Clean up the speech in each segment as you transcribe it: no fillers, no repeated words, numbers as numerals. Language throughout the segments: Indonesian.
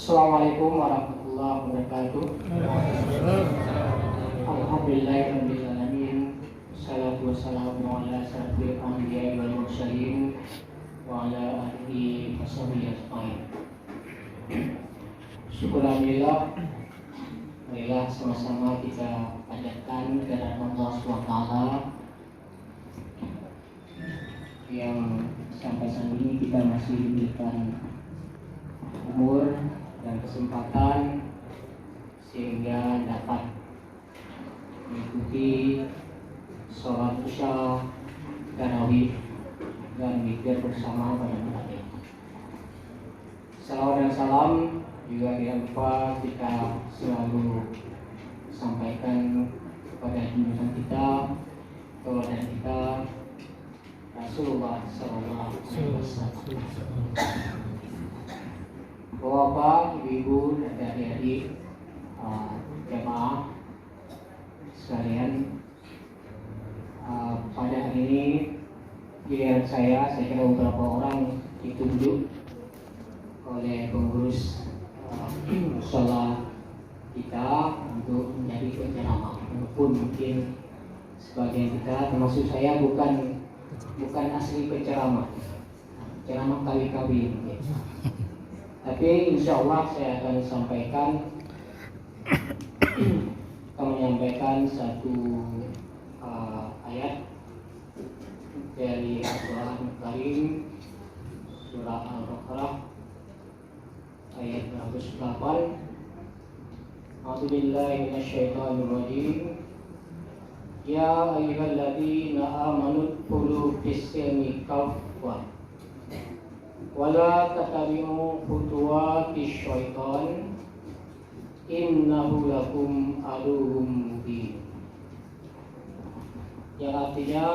Assalamualaikum warahmatullahi wabarakatuh. Alhamdulillahirabbil alamin. Wassalatu wassalamu ala asyrofil anbiya'i wal mursalin wa ala alihi washabihi ajmain. Syukurillah, marilah sama-sama kita panjatkan kehadirat Allah SWT yang sampai saat ini kita masih diberikan umur dan kesempatan sehingga dapat mengikuti sholat isya, tarawih dan zikir bersama pada malam ini. Salawat dan salam juga tidak lupa kita selalu sampaikan kepada junjungan kita, keluarga kita, Rasulullah Sallallahu Alaihi Wasallam. Bapak, ibu, dan adik-adik jemaah sekalian, pada hari ini giliran saya kira beberapa orang ditunjuk oleh pengurus mushola kita untuk menjadi penceramah. Walaupun mungkin sebagian kita, termasuk saya, bukan asli penceramah kali-kali mungkin. Tapi insya Allah saya akan menyampaikan satu ayat dari Al-Quran Karim, surah Al-Baqarah ayat 108. A'udzubillahi minasyaitonirrajim. Ya ayyuhalladzina amanu udkhulu fis-silmi kaffah wala tattabi'u khutuwatis syaitan innahu lakum aduwwum mubin. Yang artinya,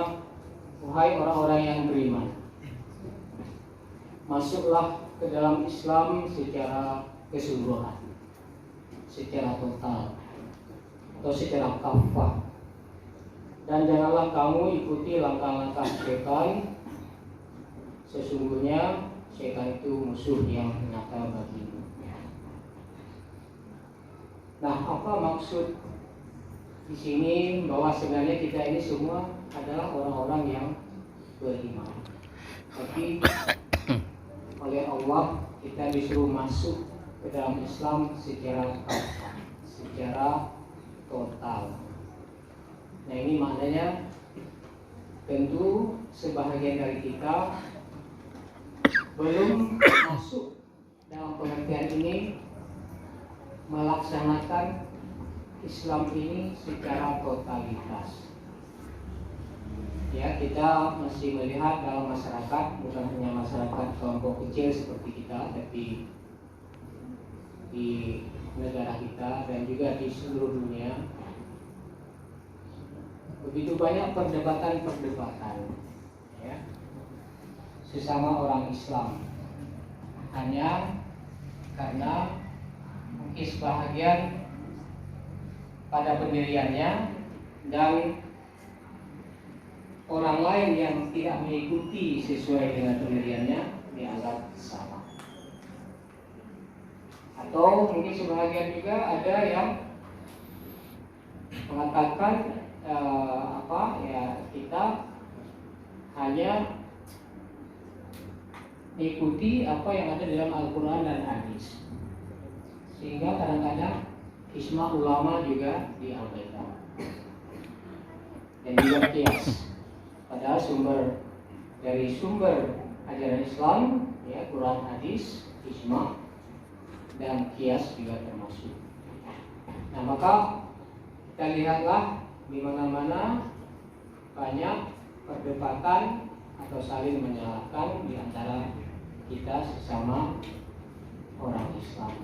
wahai orang-orang yang beriman, masuklah ke dalam Islam secara keseluruhan, secara total atau secara kafah, dan janganlah kamu ikuti langkah-langkah syaitan. Sesungguhnya syaitan itu musuh yang nyata bagimu. Nah, apa maksud di sini? Bahwa sebenarnya kita ini semua adalah orang-orang yang beriman, tapi oleh Allah kita disuruh masuk ke dalam Islam secara kafah, secara total. Nah, ini maknanya tentu sebahagian dari kita belum masuk dalam pengertian ini, melaksanakan Islam ini secara totalitas. Ya, kita masih melihat dalam masyarakat, bukan hanya masyarakat kelompok kecil seperti kita, tapi di negara kita dan juga di seluruh dunia, begitu banyak perdebatan, ya, sesama orang Islam, hanya karena mungkin sebahagian pada pendiriannya dan orang lain yang tidak mengikuti sesuai dengan pendiriannya dianggap salah. Atau mungkin sebahagian juga ada yang mengatakan kita hanya mengikuti apa yang ada dalam Al-Quran dan Hadis, sehingga kadang-kadang ijma ulama juga diabaikan dan juga kias. Padahal sumber ajaran Islam, ya, Quran, Hadis, ijma dan kias juga termasuk. Nah, maka kita lihatlah di mana-mana banyak perdebatan atau saling menyalahkan di antara kita sesama orang Islam.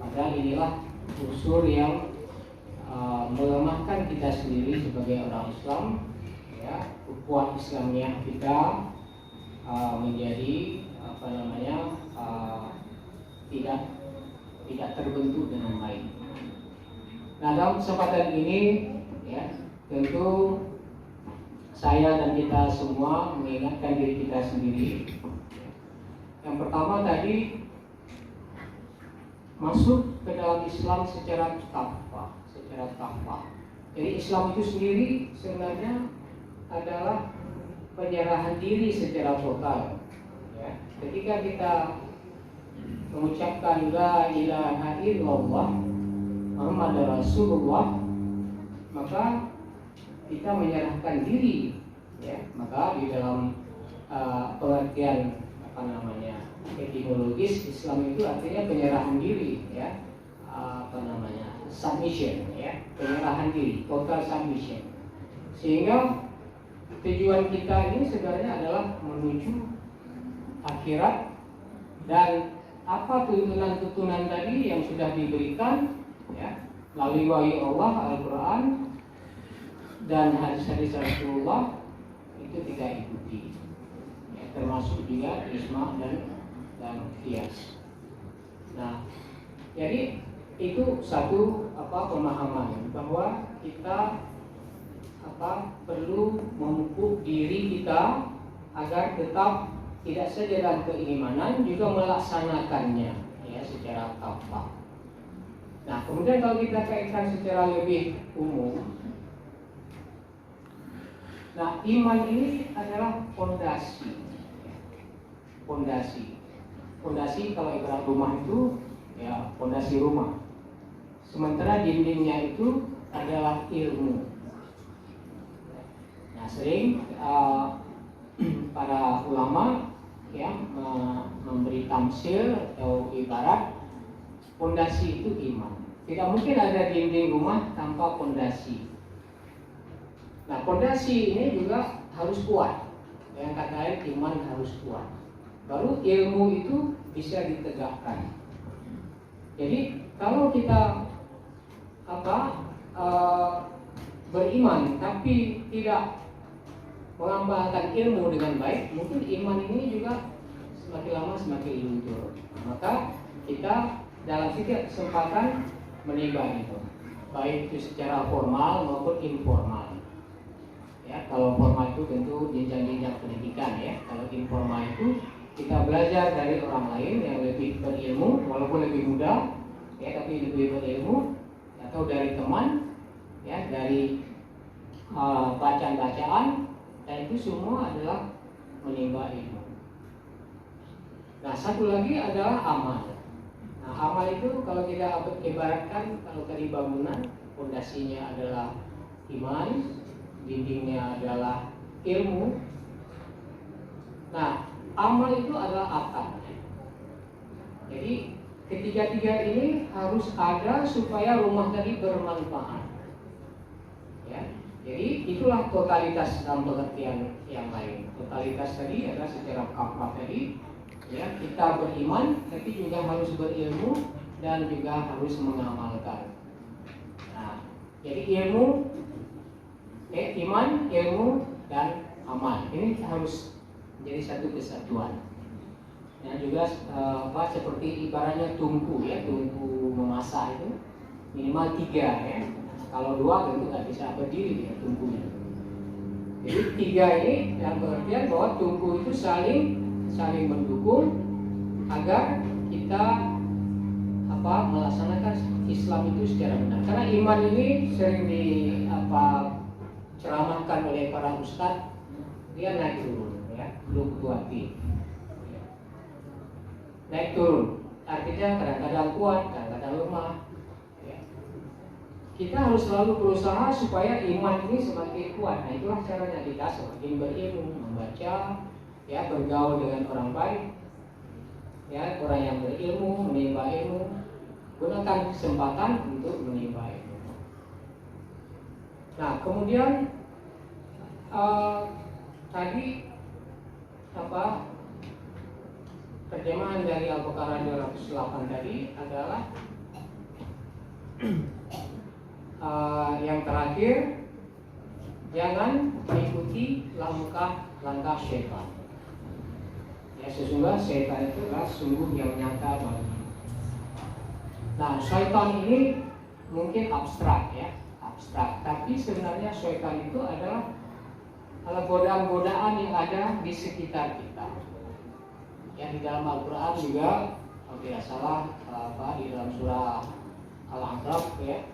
Padahal inilah unsur yang melemahkan kita sendiri sebagai orang Islam, ya, ukhuwah Islamiyah kita menjadi tidak terbentuk dengan baik. Nah, dalam kesempatan ini, ya, tentu saya dan kita semua mengingatkan diri kita sendiri. Yang pertama tadi, masuk ke dalam Islam secara kafah. Jadi Islam itu sendiri sebenarnya adalah penyerahan diri secara total. Ya. Ketika kita mengucapkan la ilaha illallah Muhammad Rasulullah, maka kita menyerahkan diri. Ya. Maka di dalam pengertian etimologis Islam itu artinya penyerahan diri, ya, submission, ya, penyerahan diri, total submission. Sehingga tujuan kita ini sebenarnya adalah menuju akhirat, dan apa tuntunan-tuntunan tadi yang sudah diberikan, ya, melalui wahyu Allah, Al-Quran dan hadis-hadis Rasulullah itu kita ikuti, ya, termasuk juga ijma dan qiyas. Nah, jadi itu satu pemahaman bahwa kita perlu memupuk diri kita agar tetap tidak saja dalam keimanan, juga melaksanakannya, ya, secara kafah. Nah, kemudian kalau kita kaitkan secara lebih umum, nah, iman ini adalah fondasi. Fondasi kalau ibarat rumah itu, ya, fondasi rumah. Sementara dindingnya itu adalah ilmu. Nah, sering para ulama, ya, memberi tamsil atau ibarat fondasi itu iman. Tidak mungkin ada dinding rumah tanpa fondasi. Nah, fondasi ini juga harus kuat. Yang kata lain, iman harus kuat. Baru ilmu itu bisa ditegakkan. Jadi kalau kita beriman tapi tidak mengamalkan ilmu dengan baik, mungkin iman ini juga semakin lama semakin luntur. Maka kita dalam setiap kesempatan menimba itu, baik itu secara formal maupun informal. Ya, kalau formal itu tentu jenjang-jenjang pendidikan, ya. Kalau informal itu kita belajar dari orang lain yang lebih berilmu, walaupun lebih muda, ya, tapi lebih berilmu, atau dari teman, ya, dari bacaan-bacaan, dan itu semua adalah menimba ilmu. Nah, satu lagi adalah amal. Nah, amal itu kalau kita ibaratkan, kalau tadi bangunan, fondasinya adalah iman, dindingnya adalah ilmu. Nah, amal itu adalah atap. Jadi ketiga-tiga ini harus ada supaya rumah tadi bermanfaat. Ya, jadi itulah totalitas dalam pengertian yang lain. Totalitas tadi adalah secara kafah tadi, ya, kita beriman tapi juga harus berilmu dan juga harus mengamalkan. Nah, jadi iman, ilmu dan amal ini harus menjadi satu kesatuan. Ya, juga seperti ibaratnya tungku, ya, tungku memasak itu minimal 3, ya. Kalau 2 tentu nggak bisa berdiri, ya, tungkunya. Jadi 3 ini yang pengertian bahwa tungku itu saling mendukung agar kita melaksanakan Islam itu secara benar. Karena iman ini sering ceramahkan oleh para ustadz, dia naik turun, ya, fluktuatif. Naik turun, artinya kadang-kadang kuat, kadang-kadang lemah, ya. Kita harus selalu berusaha supaya iman ini semakin kuat. Nah, itulah caranya kita semakin berilmu, membaca, ya, bergaul dengan orang baik, ya, orang yang berilmu, menimba ilmu, gunakan kesempatan untuk menimba ilmu. Nah, kemudian tadi terjemahan dari Al-Baqarah 208 tadi adalah yang terakhir, jangan mengikuti langkah syaitan. Ya, sesungguhnya syaitan itu adalah sungguh yang nyata bagi. Nah, syaitan ini mungkin abstrak, ya, abstrak. Tapi sebenarnya syaitan itu adalah godaan-godaan yang ada di sekitar kita. Ya, di dalam Al-Quran juga kalau tidak salah di dalam surah Al-A'raf ya,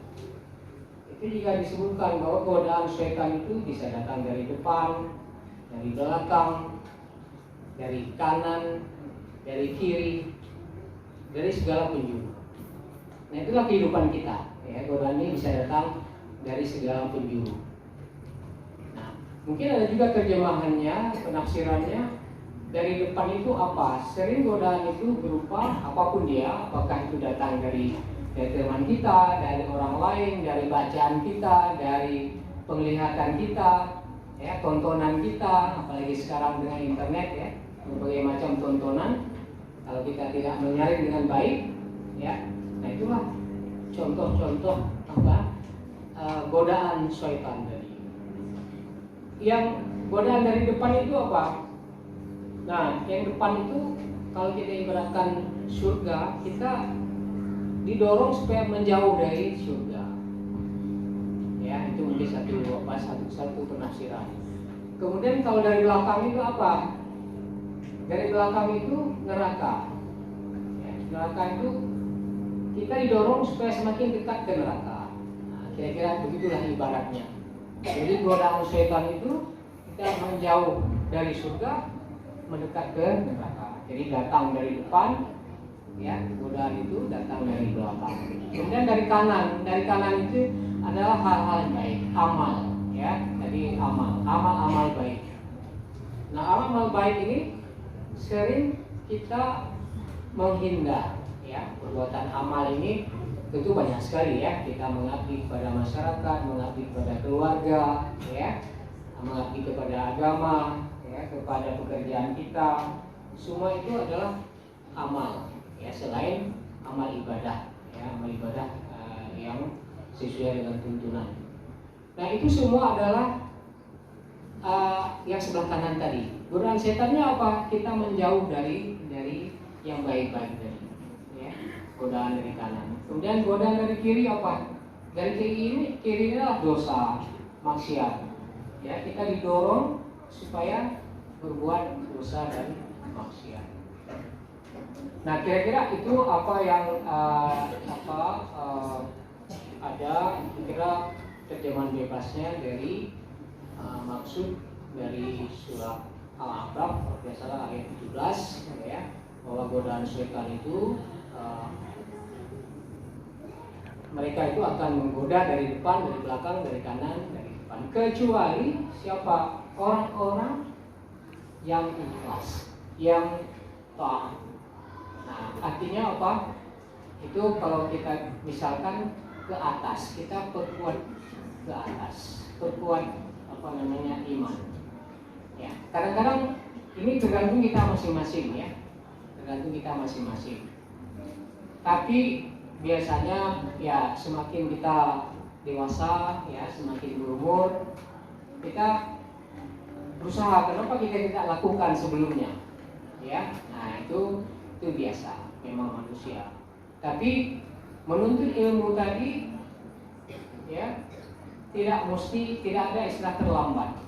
itu juga disebutkan bahwa godaan setan itu bisa datang dari depan, dari belakang, dari kanan, dari kiri, dari segala penjuru. Nah itulah kehidupan kita ya, godaan ini bisa datang dari segala penjuru. Nah mungkin ada juga terjemahannya, penafsirannya, dari depan itu apa? Sering godaan itu berupa apapun dia, apakah itu datang dari teman kita, dari orang lain, dari bacaan kita, dari penglihatan kita, ya, tontonan kita, apalagi sekarang dengan internet ya, berbagai macam tontonan. Kalau kita tidak menyaring dengan baik, ya, nah itulah contoh-contoh godaan syaitan tadi. Yang godaan dari depan itu apa? Nah, yang depan itu kalau kita ibaratkan surga, kita didorong supaya menjauh dari surga. Ya, itu mungkin satu penafsiran. Kemudian kalau dari belakang itu apa? Dari belakang itu neraka. Ya, neraka itu kita didorong supaya semakin dekat ke neraka. Nah, kira-kira begitulah ibaratnya. Jadi godaan setan itu kita menjauh dari surga, mendekat ke neraka. Jadi datang dari depan, ya, godaan itu datang dari belakang. Kemudian dari kanan itu adalah hal-hal baik, amal, ya. Jadi amal baik. Nah, amal baik ini sering kita menghindar, ya. Perbuatan amal ini tentu banyak sekali ya. Kita mengabdi kepada masyarakat, mengabdi kepada keluarga, ya, mengabdi kepada agama, ya, kepada pekerjaan kita. Semua itu adalah amal. Ya, selain amal ibadah, ya, amal ibadah yang sesuai dengan tuntunan. Nah itu semua adalah yang sebelah kanan tadi. Godaan setannya apa? Kita menjauh dari yang baik-baik tadi, ya, godaan dari kanan. Kemudian godaan dari kiri apa? Dari kiri ini adalah dosa, maksiat. Ya, kita didorong supaya berbuat dosa dan maksiat. Nah kira-kira itu apa yang ada kira terjemahan bebasnya dari maksud dari surah Al-A'raf kalau tidak salah ayat 17 ya, bahwa godaan syaitan itu mereka itu akan menggoda dari depan, dari belakang, dari kanan, dari depan, kecuali siapa? Orang-orang yang ikhlas, yang taat. Nah, artinya apa? Itu kalau kita misalkan ke atas, kita perkuat ke atas, perkuat iman. Ya, kadang-kadang ini tergantung kita masing-masing ya, tergantung kita masing-masing. Tapi biasanya ya semakin kita dewasa, ya semakin berumur, kita berusaha. Kenapa kita tidak lakukan sebelumnya? Ya, nah itu biasa, memang manusia. Tapi menuntut ilmu tadi ya tidak ada istilah terlambat,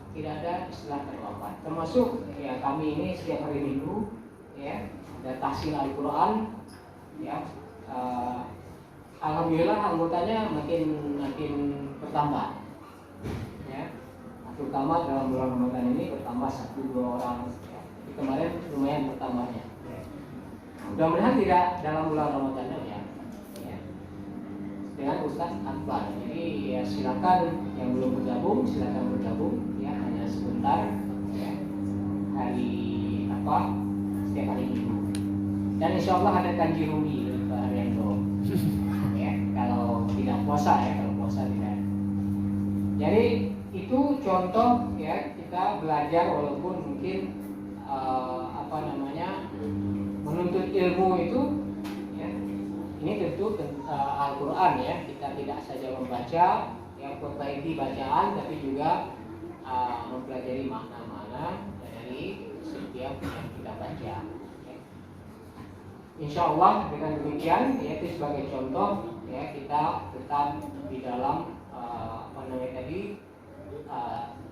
termasuk ya kami ini setiap hari Minggu ya ada tahsil Al-Quran ya, alhamdulillah anggotanya makin bertambah ya, terutama dalam bulan Ramadan ini bertambah 1-2 orang ya. Kemarin lumayan bertambahnya. Mudah-mudahan tidak dalam bulan Ramadan ya. Dengan Ustaz Akbar. Jadi ya silakan yang belum bergabung silakan bergabung ya, hanya sebentar ya. Setiap hari Minggu. Dan insya Allah ada kanji rugi dari Pak Arianto. Ya, kalau tidak puasa ya, kalau puasa tidak. Jadi itu contoh ya, kita belajar walaupun mungkin menuntut ilmu itu ya, ini tentu Al-Quran ya, kita tidak saja membaca yang perbaiki bacaan, tapi juga mempelajari makna-makna dari setiap yang kita baca ya. Insya Allah dengan demikian ya, itu sebagai contoh ya, kita tetap di dalam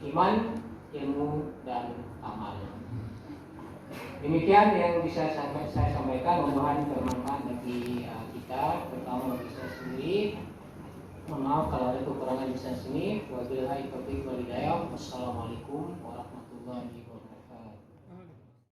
iman, ilmu, dan amal. Demikian yang bisa saya sampaikan, mudah-mudahan bermanfaat bagi kita, terutama bagi saya sendiri. Mohon maaf kalau ada kekurangan di sini. Wabillahi taufiq wal hidayah. Wassalamualaikum warahmatullahi wabarakatuh.